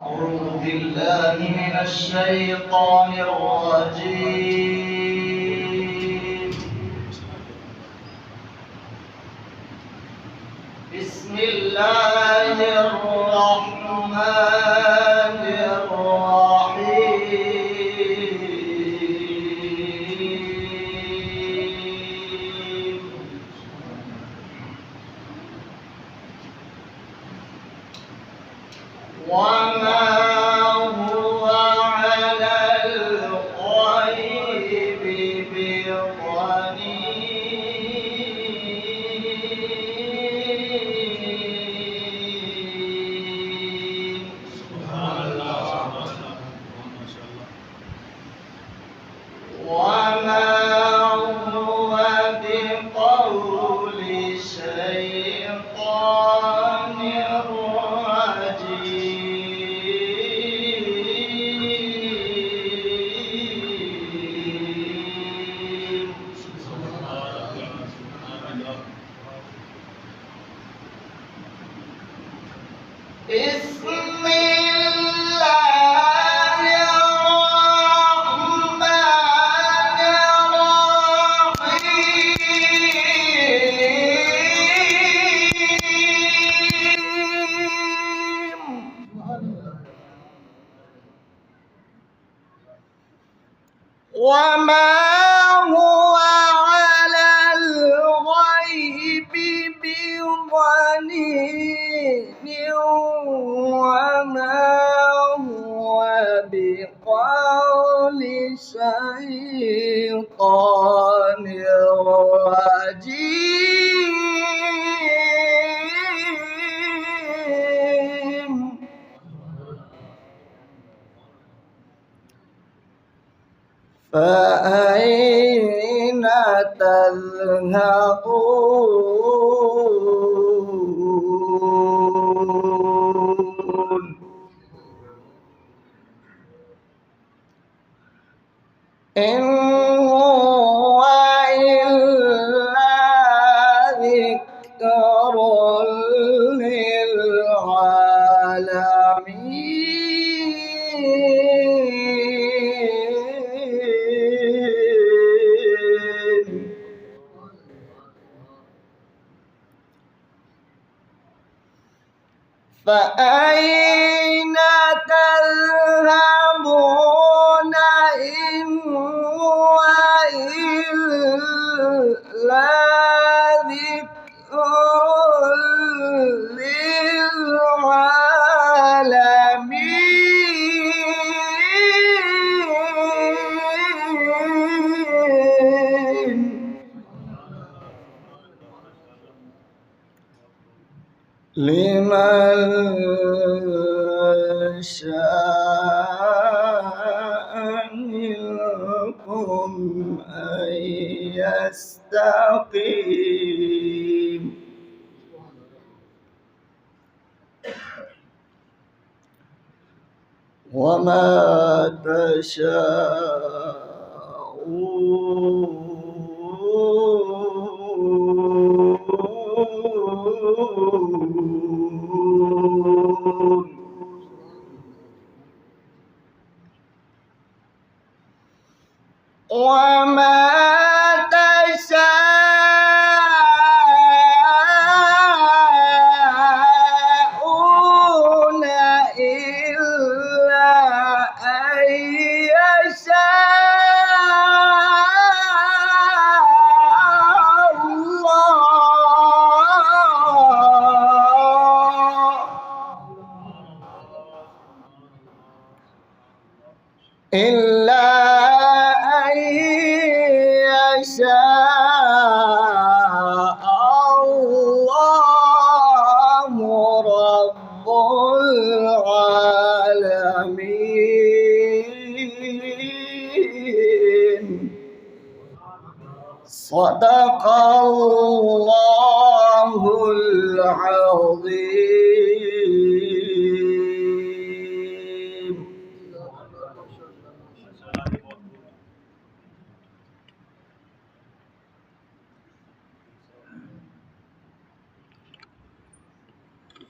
أعوذ بالله من الشيطان الرجيم. بسم الله الرحمن الرحيم. وما هو على الغيب بضنين. سبحان الله. وما هو بقول شيطان رجيم. بسم الله الرحمن الرحيم. وما هو على الغيب بضنين وما هو بقول شيطان رجيم. فأين تذهبون؟ إن هو إلا ذكر للعالمين. فأين تذهبون إن هو إلا ذكر للعالمين. لمن شاء منكم أن يستقيم. وما تشاءون وما تشاءون إلا أن يشاء الله. إلا أن يشاء الله رب العالمين. صدق الله العظيم.